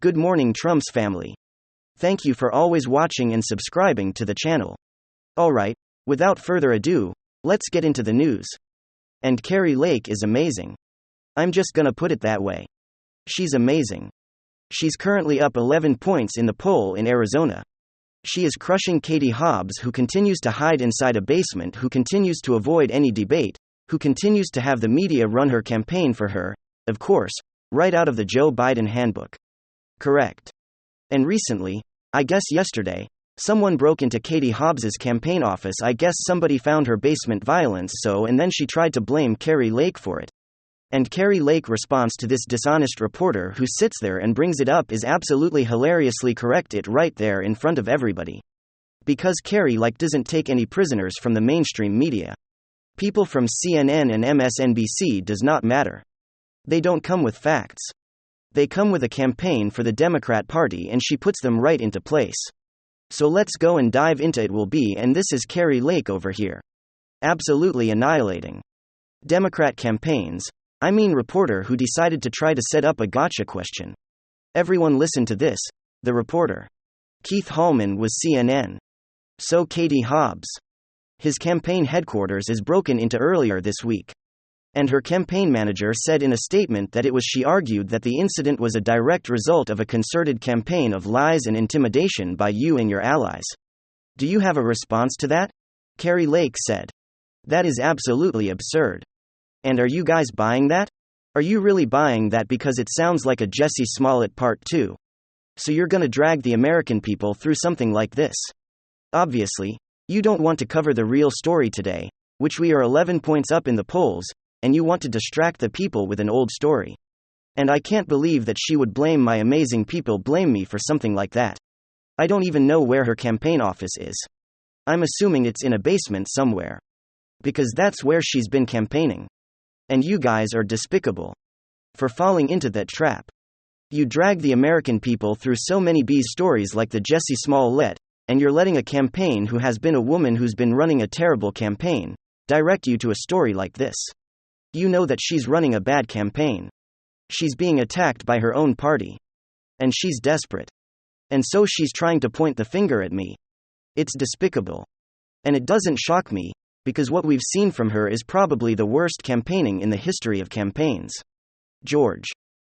Good morning, Trump's family. Thank you for always watching and subscribing to the channel. Alright, without further ado, let's get into the news. And Kari Lake is amazing. I'm just gonna put it that way. She's amazing. She's currently up 11 points in the poll in Arizona. She is crushing Katie Hobbs, who continues to hide inside a basement, who continues to avoid any debate, who continues to have the media run her campaign for her, of course, right out of the Joe Biden handbook. Correct. And recently, I guess yesterday, someone broke into Katie Hobbs's campaign office. I guess somebody found her basement violence, and then she tried to blame Kari Lake for it. And Kari Lake response to this dishonest reporter who sits there and brings it up is absolutely hilariously correct, it right there in front of everybody. Because Kari Lake doesn't take any prisoners from the mainstream media. People from CNN and MSNBC does not matter. They don't come with facts. They come with a campaign for the Democrat Party, and she puts them right into place. So let's go and dive into it. And this is Kari Lake over here. Absolutely annihilating Democrat campaigns. I mean, reporter who decided to try to set up a gotcha question. Everyone listen to this. The reporter. Keith Hallman was CNN. So Katie Hobbs. His campaign headquarters is broken into earlier this week. And her campaign manager said in a statement that she argued that the incident was a direct result of a concerted campaign of lies and intimidation by you and your allies. Do you have a response to that? Kari Lake said. That is absolutely absurd. And are you guys buying that? Are you really buying that? Because it sounds like a Jussie Smollett Part 2. So you're gonna drag the American people through something like this. Obviously, you don't want to cover the real story today, which we are 11 points up in the polls, and you want to distract the people with an old story. And I can't believe that she would blame my amazing people, blame me for something like that. I don't even know where her campaign office is. I'm assuming it's in a basement somewhere. Because that's where she's been campaigning. And you guys are despicable for falling into that trap. You drag the American people through so many BS stories like the Jussie Smollett, and you're letting a campaign who has been a woman who's been running a terrible campaign direct you to a story like this. You know that she's running a bad campaign. She's being attacked by her own party. And she's desperate. And so she's trying to point the finger at me. It's despicable. And it doesn't shock me, because what we've seen from her is probably the worst campaigning in the history of campaigns. George.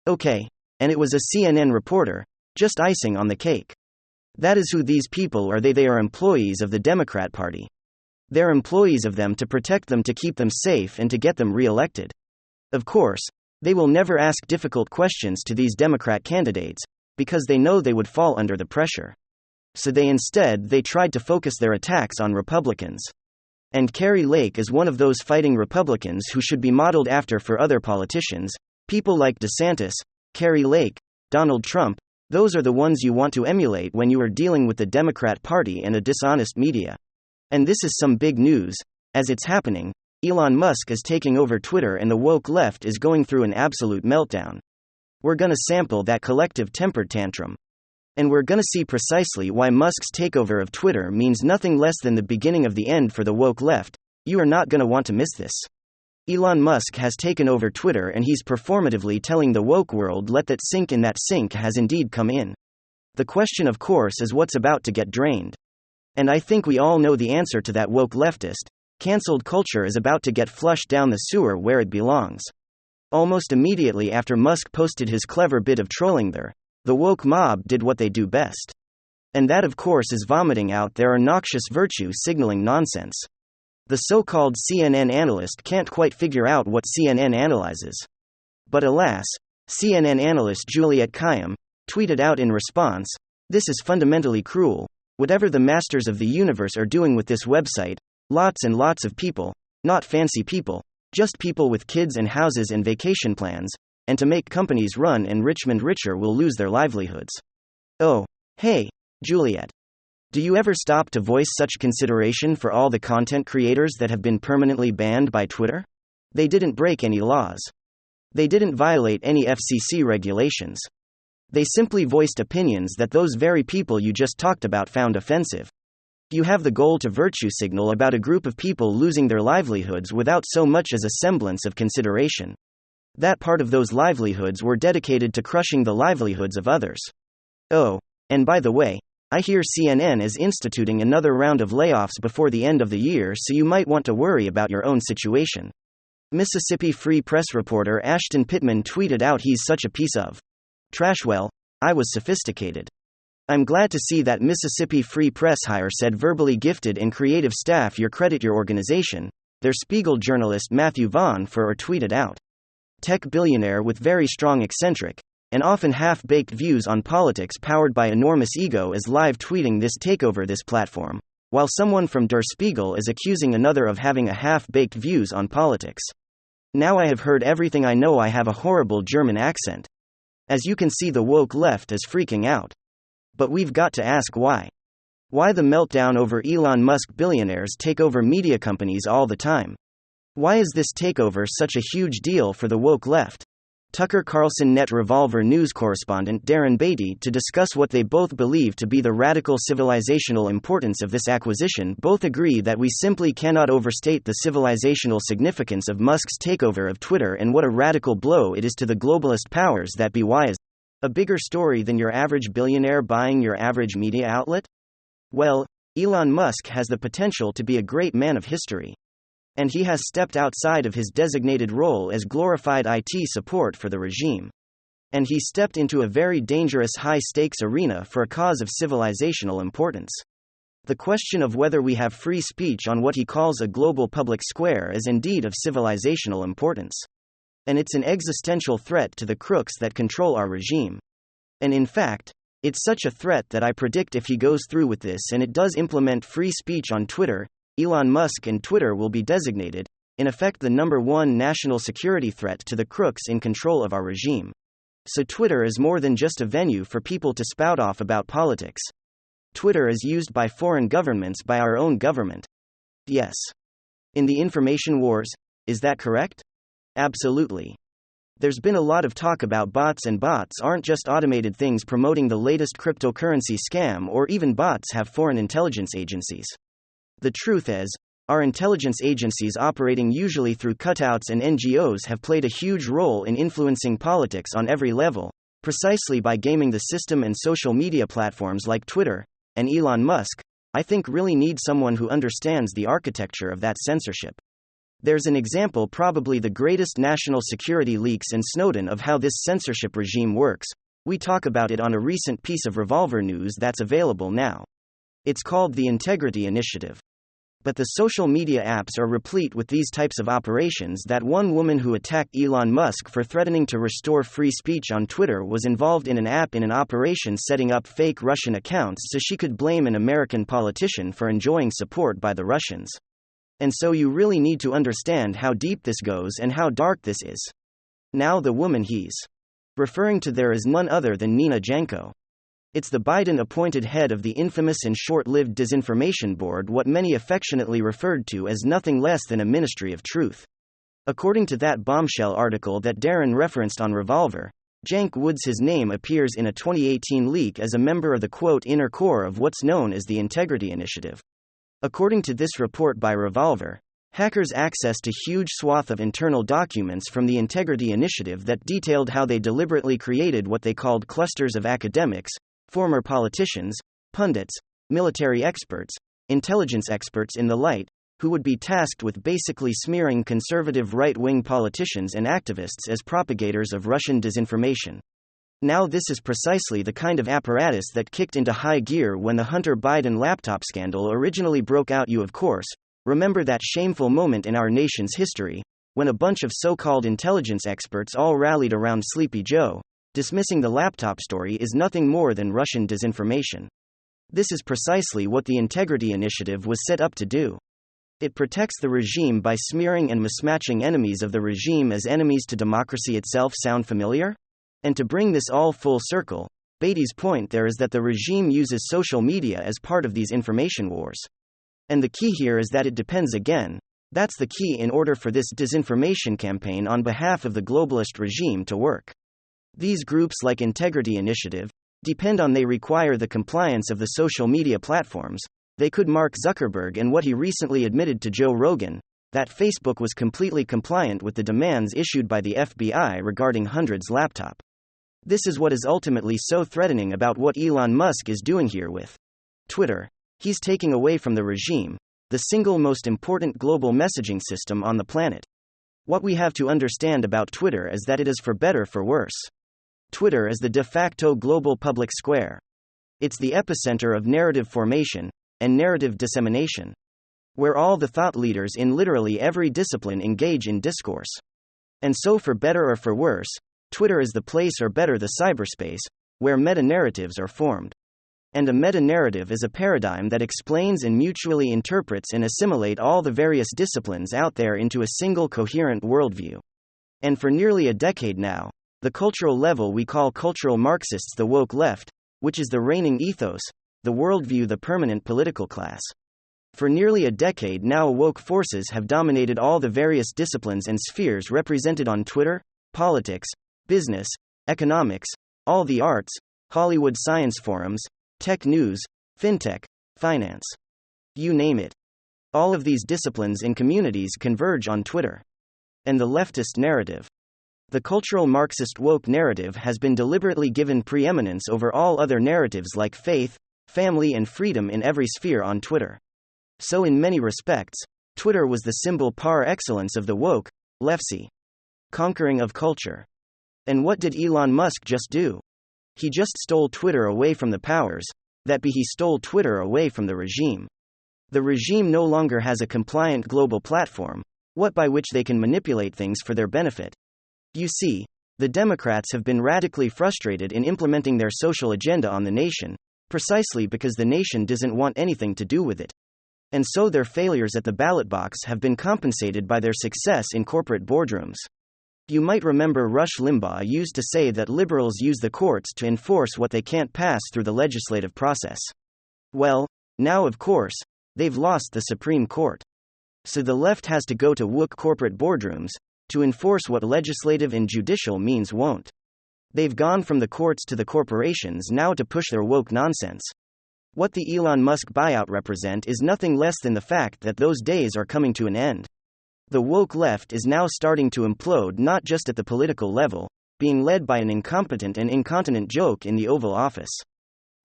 Okay, and it was a CNN reporter, just icing on the cake. That is who these people are. They are employees of the Democrat Party. They're employees of them to protect them, to keep them safe, and to get them re-elected. Of course, they will never ask difficult questions to these Democrat candidates, because they know they would fall under the pressure. So they tried to focus their attacks on Republicans. And Kari Lake is one of those fighting Republicans who should be modeled after for other politicians, people like DeSantis, Kari Lake, Donald Trump. Those are the ones you want to emulate when you are dealing with the Democrat Party and a dishonest media. And this is some big news. As it's happening, Elon Musk is taking over Twitter and the woke left is going through an absolute meltdown. We're gonna sample that collective tempered tantrum. And we're gonna see precisely why Musk's takeover of Twitter means nothing less than the beginning of the end for the woke left. You are not gonna want to miss this. Elon Musk has taken over Twitter and he's performatively telling the woke world, let that sink in. That sink has indeed come in. The question, of course, is what's about to get drained. And I think we all know the answer to that. Woke leftist, cancelled culture is about to get flushed down the sewer where it belongs. Almost immediately after Musk posted his clever bit of trolling there, the woke mob did what they do best. And that, of course, is vomiting out their noxious virtue signaling nonsense. The so-called CNN analyst can't quite figure out what CNN analyzes. But alas, CNN analyst Juliette Kayyem tweeted out in response, "This is fundamentally cruel. Whatever the masters of the universe are doing with this website, lots and lots of people, not fancy people, just people with kids and houses and vacation plans, and to make companies run and Richmond richer will lose their livelihoods." Oh, hey, Juliette. Do you ever stop to voice such consideration for all the content creators that have been permanently banned by Twitter? They didn't break any laws. They didn't violate any FCC regulations. They simply voiced opinions that those very people you just talked about found offensive. You have the goal to virtue signal about a group of people losing their livelihoods without so much as a semblance of consideration. That part of those livelihoods were dedicated to crushing the livelihoods of others. Oh, and by the way, I hear CNN is instituting another round of layoffs before the end of the year, so you might want to worry about your own situation. Mississippi Free Press reporter Ashton Pittman tweeted out, "He's such a piece of trash." Well, I was sophisticated. I'm glad to see that Mississippi Free Press hire said verbally gifted and creative staff your credit your organization, their Spiegel journalist Matthew Vaughn for tweeted out. Tech billionaire with very strong eccentric, and often half-baked views on politics powered by enormous ego is live tweeting this takeover this platform, while someone from Der Spiegel is accusing another of having a half-baked views on politics. Now I have heard everything. I know I have a horrible German accent. As you can see, the woke left is freaking out. But we've got to ask why. Why the meltdown over Elon Musk? Billionaires take over media companies all the time. Why is this takeover such a huge deal for the woke left? Tucker Carlson Net Revolver News correspondent Darren Beatty to discuss what they both believe to be the radical civilizational importance of this acquisition. Both agree that we simply cannot overstate the civilizational significance of Musk's takeover of Twitter and what a radical blow it is to the globalist powers that be. Why is a bigger story than your average billionaire buying your average media outlet? Well, Elon Musk has the potential to be a great man of history. And he has stepped outside of his designated role as glorified IT support for the regime. And he stepped into a very dangerous high-stakes arena for a cause of civilizational importance. The question of whether we have free speech on what he calls a global public square is indeed of civilizational importance. And it's an existential threat to the crooks that control our regime. And in fact, it's such a threat that I predict if he goes through with this and it does implement free speech on Twitter, Elon Musk and Twitter will be designated, in effect, the number one national security threat to the crooks in control of our regime. So Twitter is more than just a venue for people to spout off about politics. Twitter is used by foreign governments by our own government. Yes. In the information wars, is that correct? Absolutely. There's been a lot of talk about bots, and bots aren't just automated things promoting the latest cryptocurrency scam, or even bots have foreign intelligence agencies. The truth is, our intelligence agencies operating usually through cutouts and NGOs have played a huge role in influencing politics on every level, precisely by gaming the system, and social media platforms like Twitter and Elon Musk, I think, really need someone who understands the architecture of that censorship. There's an example, probably the greatest national security leaks in Snowden, of how this censorship regime works. We talk about it on a recent piece of Revolver News that's available now. It's called the Integrity Initiative. But the social media apps are replete with these types of operations. That one woman who attacked Elon Musk for threatening to restore free speech on Twitter was involved in an app in an operation setting up fake Russian accounts so she could blame an American politician for enjoying support by the Russians. And so you really need to understand how deep this goes and how dark this is. Now, the woman he's referring to there is none other than Nina Janko. It's the Biden-appointed head of the infamous and short-lived Disinformation Board, what many affectionately referred to as nothing less than a Ministry of Truth. According to that bombshell article that Darren referenced on Revolver, Cenk Woods, his name appears in a 2018 leak as a member of the quote inner core of what's known as the Integrity Initiative. According to this report by Revolver, hackers accessed a huge swath of internal documents from the Integrity Initiative that detailed how they deliberately created what they called clusters of academics, former politicians, pundits, military experts, intelligence experts in the light, who would be tasked with basically smearing conservative right-wing politicians and activists as propagators of Russian disinformation. Now, this is precisely the kind of apparatus that kicked into high gear when the Hunter Biden laptop scandal originally broke out. You, of course, remember that shameful moment in our nation's history, when a bunch of so-called intelligence experts all rallied around Sleepy Joe, dismissing the laptop story is nothing more than Russian disinformation. This is precisely what the Integrity Initiative was set up to do. It protects the regime by smearing and mismatching enemies of the regime as enemies to democracy itself. Sound familiar? And to bring this all full circle, Beatty's point there is that the regime uses social media as part of these information wars. And the key here is that it depends again. That's the key in order for this disinformation campaign on behalf of the globalist regime to work. These groups, like Integrity Initiative, depend on, they require the compliance of the social media platforms. They could Mark Zuckerberg and what he recently admitted to Joe Rogan, that Facebook was completely compliant with the demands issued by the FBI regarding Hundred's laptop. This is what is ultimately so threatening about what Elon Musk is doing here with Twitter. He's taking away from the regime the single most important global messaging system on the planet. What we have to understand about Twitter is that it is for better for worse. Twitter is the de facto global public square. It's the epicenter of narrative formation and narrative dissemination, where all the thought leaders in literally every discipline engage in discourse. And so, for better or for worse, Twitter is the place, or better, the cyberspace, where meta-narratives are formed. And a meta-narrative is a paradigm that explains and mutually interprets and assimilate all the various disciplines out there into a single coherent worldview. And for nearly a decade now, the cultural level we call cultural Marxists, the woke left, which is the reigning ethos, the worldview, the permanent political class. For nearly a decade now, woke forces have dominated all the various disciplines and spheres represented on Twitter: politics, business, economics, all the arts, Hollywood science forums, tech news, fintech, finance. You name it. All of these disciplines and communities converge on Twitter. And the leftist narrative, the cultural Marxist woke narrative, has been deliberately given preeminence over all other narratives like faith, family, and freedom in every sphere on Twitter. So in many respects, Twitter was the symbol par excellence of the woke, lefty conquering of culture. And what did Elon Musk just do? He just stole Twitter away from the powers that be. He stole Twitter away from the regime. The regime no longer has a compliant global platform, by which they can manipulate things for their benefit. You see, the Democrats have been radically frustrated in implementing their social agenda on the nation, precisely because the nation doesn't want anything to do with it. And so their failures at the ballot box have been compensated by their success in corporate boardrooms. You might remember Rush Limbaugh used to say that liberals use the courts to enforce what they can't pass through the legislative process. Well, now of course, they've lost the Supreme Court. So the left has to go to woke corporate boardrooms to enforce what legislative and judicial means won't. They've gone from the courts to the corporations now to push their woke nonsense. What the Elon Musk buyout represent is nothing less than the fact that those days are coming to an end. The woke left is now starting to implode, not just at the political level, being led by an incompetent and incontinent joke in the Oval Office.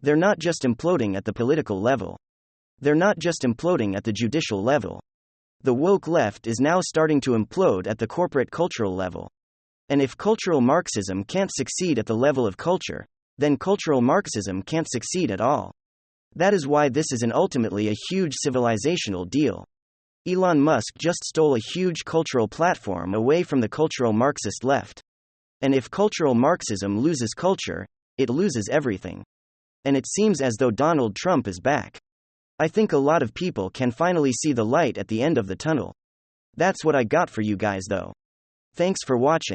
They're not just imploding at the political level. They're not just imploding at the judicial level. The woke left is now starting to implode at the corporate cultural level. And if cultural Marxism can't succeed at the level of culture, then cultural Marxism can't succeed at all. That is why this is ultimately a huge civilizational deal. Elon Musk just stole a huge cultural platform away from the cultural Marxist left. And if cultural Marxism loses culture, it loses everything. And it seems as though Donald Trump is back. I think a lot of people can finally see the light at the end of the tunnel. That's what I got for you guys though. Thanks for watching.